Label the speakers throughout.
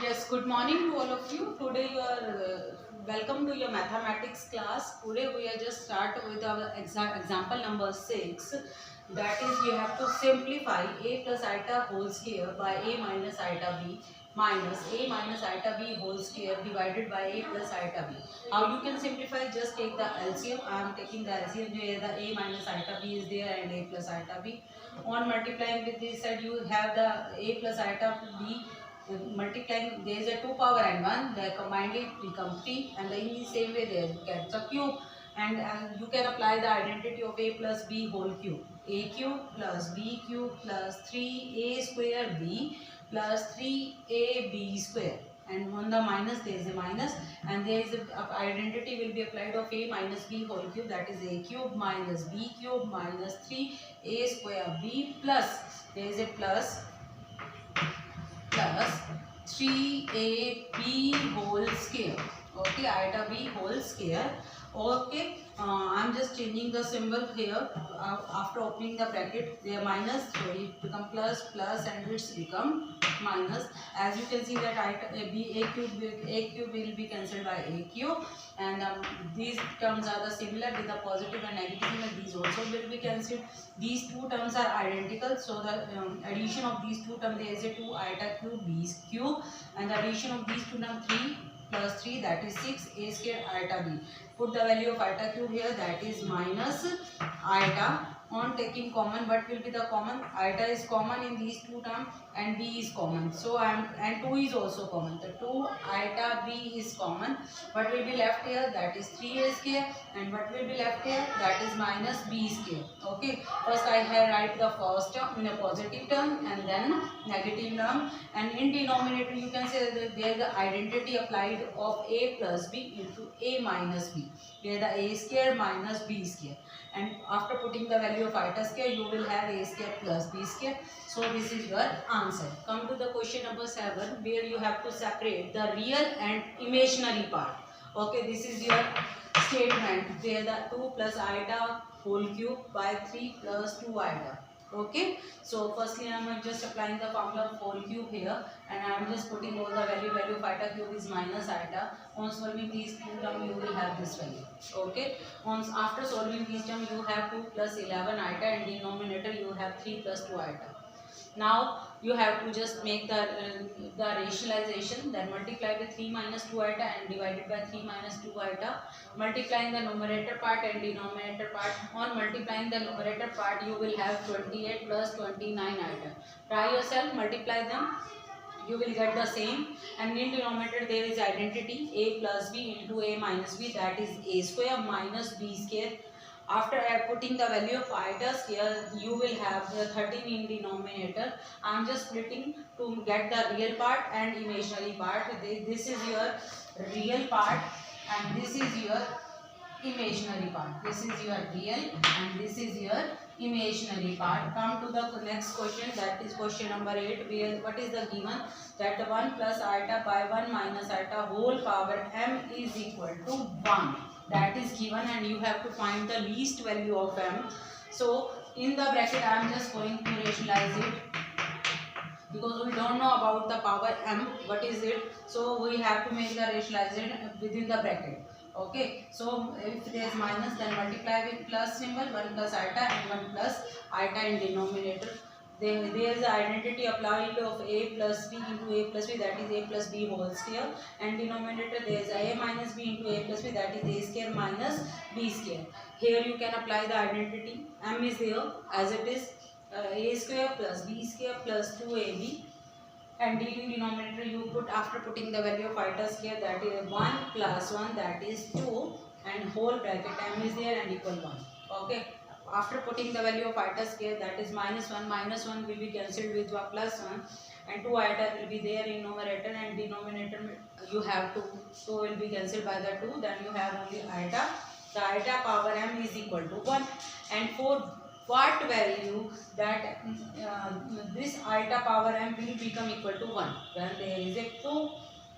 Speaker 1: Yes, good morning to all of you. Today you are welcome to your mathematics class. Today we are just start with our example number 6. That is, you have to simplify a plus iota whole square by a minus iota b minus a minus iota b whole square divided by a plus iota b. How you can simplify? Just take the LCM. I am taking the LCM where the a minus iota b is there and a plus iota b. On multiplying with this side, you have the a plus iota b multiplying. There is a 2 power and 1, they combinedly become 3, and in the same way there gets a cube, and you can apply the identity of a plus b whole cube. A cube plus b cube plus 3a square b plus 3ab square, and on the minus there is a minus, and there is a identity will be applied of a minus b whole cube, that is a cube minus b cube minus 3a square b plus there is a plus 3ab whole square. Okay, iota b whole square. Okay, I'm just changing the symbol here. After opening the bracket, there minus, so it become plus, and it's become minus. As you can see that a cube will be cancelled by a cube, and these terms are the similar with the positive and negative symbol. These also will be cancelled. These two terms are identical, so the addition of these two terms, there is a 2 iota cube b cube, and the addition of these two terms 3 plus 3, that is 6 a square iota b. Put the value of iota cube here, that is minus iota. On taking common, what will be the common? Iota is common in these two terms and b is common. So and 2 is also common. The 2 iota b is common. What will be left here? That is 3a square, and what will be left here? That is minus b square. Okay. First I have write the first term in a positive term and then negative term, and in denominator you can say that there is the identity applied of a plus b into a minus b. Here the a square minus b square, and after putting the value of iota square you will have a square plus b square. So this is your answer. Come to the question number 7, where you have to separate the real and imaginary part. Okay, this is your statement where the 2 plus iota whole cube by 3 plus 2 iota. Okay, so firstly I am just applying the formula of whole cube here, and I am just putting all the value of iota cube is minus iota. On solving these two terms you will have this value. Okay, after solving these terms you have 2 plus 11 iota, and denominator you have 3 plus 2 iota. Now you have to just make the rationalization, then multiply with 3 minus 2 iota and divided by 3 minus 2 iota, multiplying the numerator part and denominator part. On multiplying the numerator part you will have 28 plus 29 iota. Try yourself, multiply them, you will get the same, and in denominator there is identity a plus b into a minus b, that is a square minus b square. After putting the value of iota here, you will have the 13 in denominator. I am just splitting to get the real part and imaginary part. This is your real part and this is your imaginary part. This is your real and this is your imaginary part. Come to the next question, that is question number 8, where what is the given? That the 1 plus iota by 1 minus iota whole power m is equal to 1. That is given, and you have to find the least value of m. So in the bracket I am just going to rationalize it, because we don't know about the power m, what is it, so we have to make the rationalization within the bracket. Okay, so if there is minus, then multiply with plus symbol, 1 plus iota and 1 plus iota in denominator. There is the identity applied of a plus b into a plus b, that is a plus b whole square, and denominator there is a minus b into a plus b, that is a square minus b square. Here you can apply the identity, m is there as it is, a square plus b square plus 2ab, and in denominator you put, after putting the value of iota square, that is 1 plus 1, that is 2, and whole bracket m is there and equal 1. Okay. After putting the value of iota square, that is minus 1 will be cancelled with plus 1, and 2 iota will be there in numerator, and denominator you have 2, so will be cancelled by the 2, then you have only iota. The iota power m is equal to 1, and for what value that this iota power m will become equal to 1? When there is a 2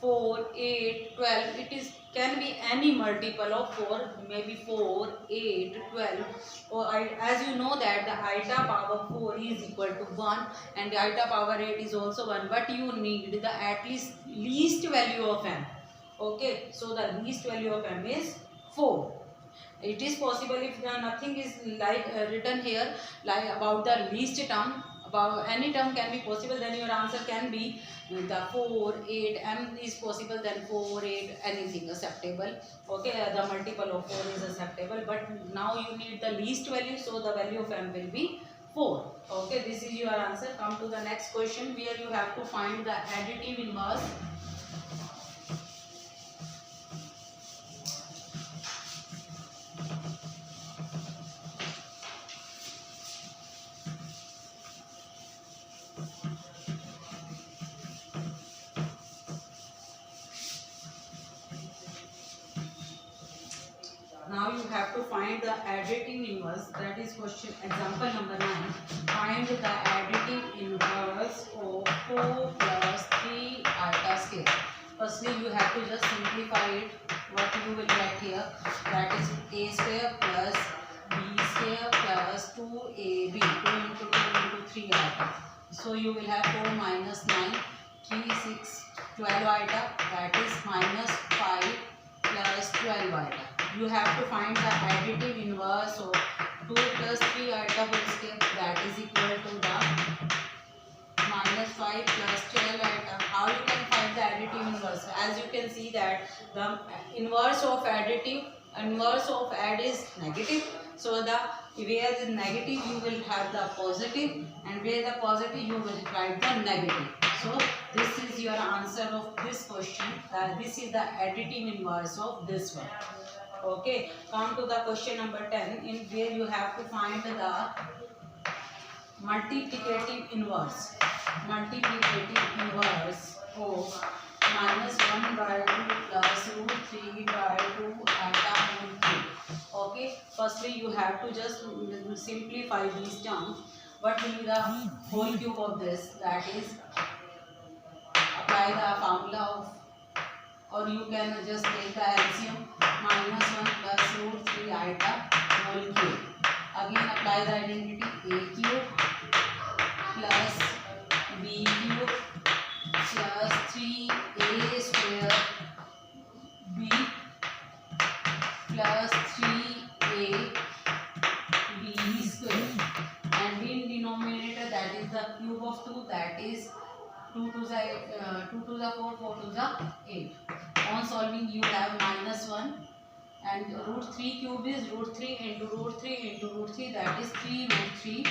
Speaker 1: 4, 8, 12. It is can be any multiple of 4, maybe 4, 8, 12. Or as you know that the iota power 4 is equal to 1 and the iota power 8 is also 1. But you need the at least value of m. Okay, so the least value of m is 4. It is possible if nothing is like written here like about the least term, about any term can be possible, then your answer can be the 4, 8, m is possible, then 4, 8, anything acceptable. Okay, the multiple of 4 is acceptable, but now you need the least value, so the value of m will be 4. Okay, this is your answer. Come to the next question where you have to find the additive inverse. Now you have to find the additive inverse, that is question example number 9. Find the additive inverse of 4 plus 3 iota square. Firstly you have to just simplify it. What you will get here, that is a square plus b square plus 2ab, 2 into 2 into 3 iota. So you will have 4 minus 9, 3, 6, 12 iota, that is minus 5 plus 12 iota. You have to find the additive inverse of 2 plus 3 iota whole square, that is equal to the minus 5 plus 12 iota. How you can find the additive inverse? As you can see that the inverse of add is negative. So the where the negative you will have the positive, and where the positive you will write the negative. So this is your answer of this question. This is the additive inverse of this one. Okay, come to the question number 10, in where you have to find the multiplicative inverse. Multiplicative inverse of minus 1 by 2 plus root 3 by 2 iota whole cube. Okay, firstly you have to just simplify these terms. What will be the whole cube of this? That is, apply the formula of, or you can just take the LCM, minus 1 plus root 3 iota whole cube. Again apply the identity, a cube plus b cube plus 3a square b plus 3a b square, and in denominator that is the cube of 2, that is 2 to the 4, 4 to the 8. On solving you have minus 1, and root 3 cube is root 3 into root 3 into root 3, that is 3 root 3,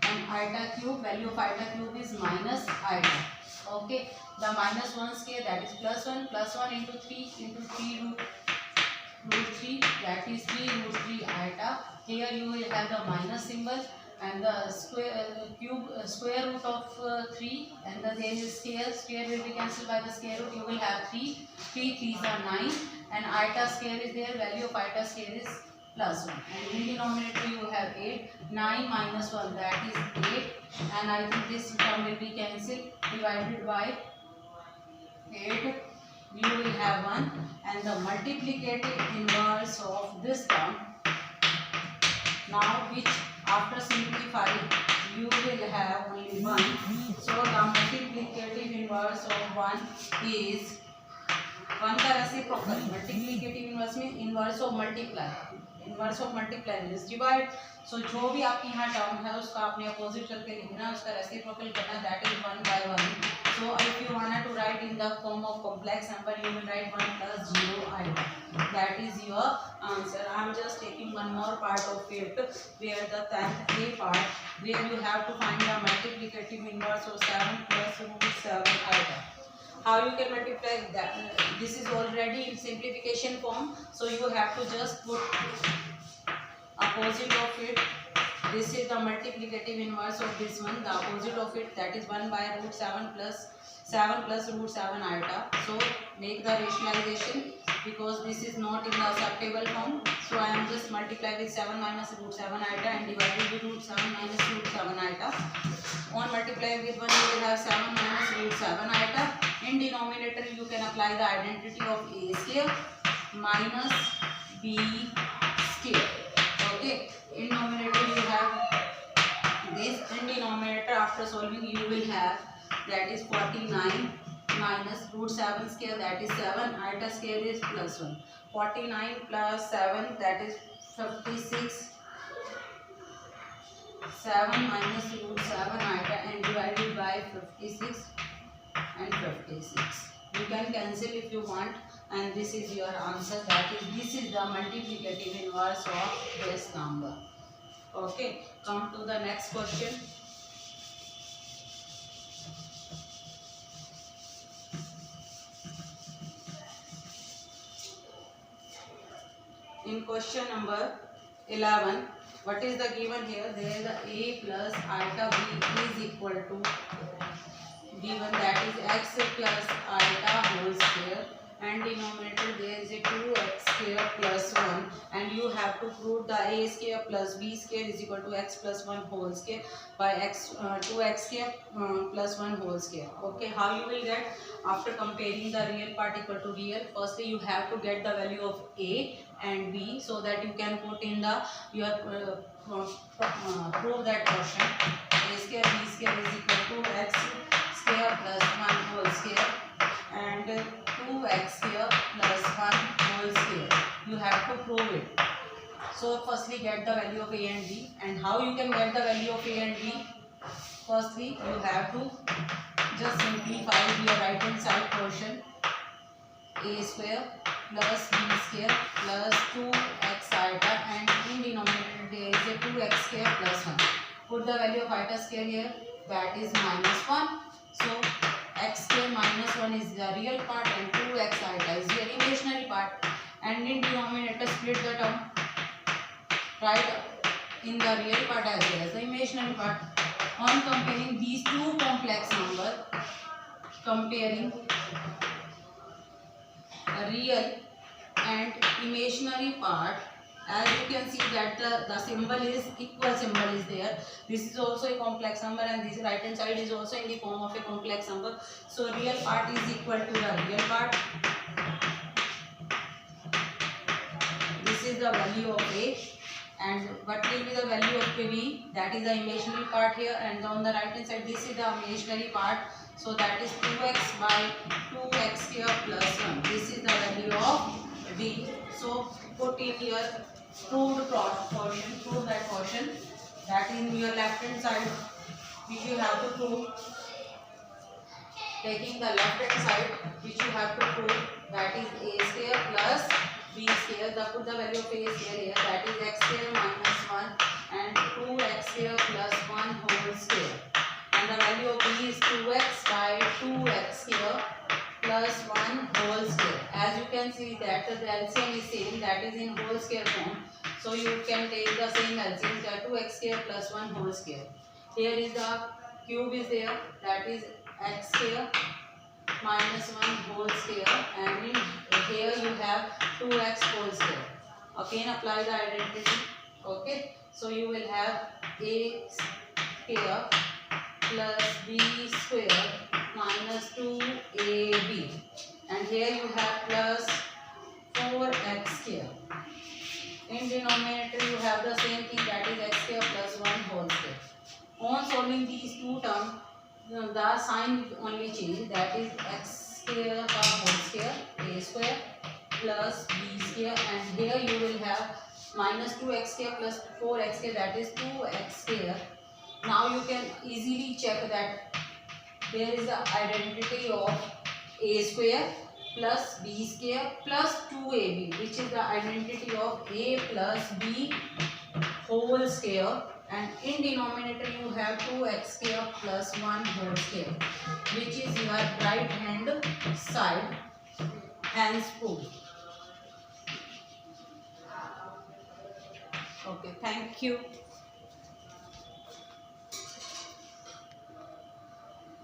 Speaker 1: and iota cube, value of iota cube is minus iota. Okay, the minus 1 square, that is plus 1 into 3 root 3, that is 3 root 3 iota. Here you will have the minus symbol, and the square root of 3, and the there is square will be cancelled by the square root. You will have 3 3s are 9, and iota square is there, value of iota square is plus 1, and in denominator you have 8. 9 minus 1, that is 8, and I think this term will be cancelled, divided by 8, you will have 1, and the multiplicative inverse of this term, now which after simplifying you will have only 1. So the multiplicative inverse of 1 is 1 का reciprocal. Multiplicative inverse means inverse of multiply. Inverse of multiply means divide. So जो भी आपकी यहाँ term है उसका आपने opposite करके लिखना, उसका रेसिप्रोकल करना, that is 1 by 1. So if you wanted to write in the form of complex number, you will write 1 plus 0 iota. That is your answer. I am just taking one more part of it, where the 10th A part, where you have to find the multiplicative inverse of 7 plus root 7 iota. How you can multiply that? This is already in simplification form, so you have to just put opposite of it. This is the multiplicative inverse of this one. The opposite of it, that is 1 by root 7 plus root 7 iota. So make the rationalization, because this is not in the acceptable form. So I am just multiply with 7 minus root 7 iota and divided with root 7 minus root 7 iota. On multiply with 1 you will have 7 minus root 7 iota. In denominator you can apply apply the identity of a square minus b square. Okay, in numerator you have this, in denominator after solving you will have that is 49 minus root 7 square, that is 7, iota square is plus 1. 49 plus 7, that is 56. 7 minus root 7 iota and divided by 56 and 56. You can cancel if you want, and this is your answer. That is, this is the multiplicative inverse of this number. Okay, come to the next question. In question number 11, what is the given here? There is the a plus iota b is equal to given, that is x plus iota whole square, and denominator there is a 2x square plus 1, and you have to prove the a square plus b square is equal to x plus 1 whole square by 2x square plus 1 whole square. Okay, how you will get? After comparing the real part equal to real, firstly you have to get the value of a and b so that you can put in the your prove that portion. A square b square is equal to x square plus 1 whole square and 2x square plus 1 whole square. You have to prove it. So firstly get the value of a and b, and how you can get the value of a and b? Firstly you have to just simplify your right hand side portion. A square plus b square plus 2x iota, and in denominator there is a 2x square plus 1. Put the value of iota square here, that is minus 1. So x square minus 1 is the real part and 2x iota is your imaginary part, and in denominator split the term, right, in the real part as well as the imaginary part. On comparing these two complex numbers, comparing real and imaginary part, as you can see that the symbol is equal symbol is there. This is also a complex number and this right hand side is also in the form of a complex number. So real part is equal to the real part. This is the value of a, and what will be the value of b? That is the imaginary part here, and on the right hand side this is the imaginary part. So that is 2x by 2x square plus 1. This is the value of b. So put in your proved portion, prove that portion, that is in your left hand side, which you have to prove. Taking the left hand side, which you have to prove, that is a square plus b square. Put the value of a square here, that is x square minus 1 and 2x square plus 1 whole square. And the value of b is 2x by 2x square plus 1 whole square. As you can see that the LCM is same, that is in whole square form. So you can take the same LCM, that 2x square plus 1 whole square. Here is the cube is there, that is x square minus 1 whole square, and in here you have 2x whole square. Again apply the identity. Okay, so you will have a square plus b square minus 2ab, and here you have plus 4x square. In denominator you have the same thing, that is x square plus 1 whole square. On solving these two terms, the sign only change, that is x square whole square, a square plus b square, and here you will have minus 2x square plus 4x square, that is 2x square. Now you can easily check that there is the identity of a square plus b square plus 2ab, which is the identity of a plus b whole square, and in denominator you have 2x square plus 1 whole square, which is your right hand side, hence proved. Okay, thank you.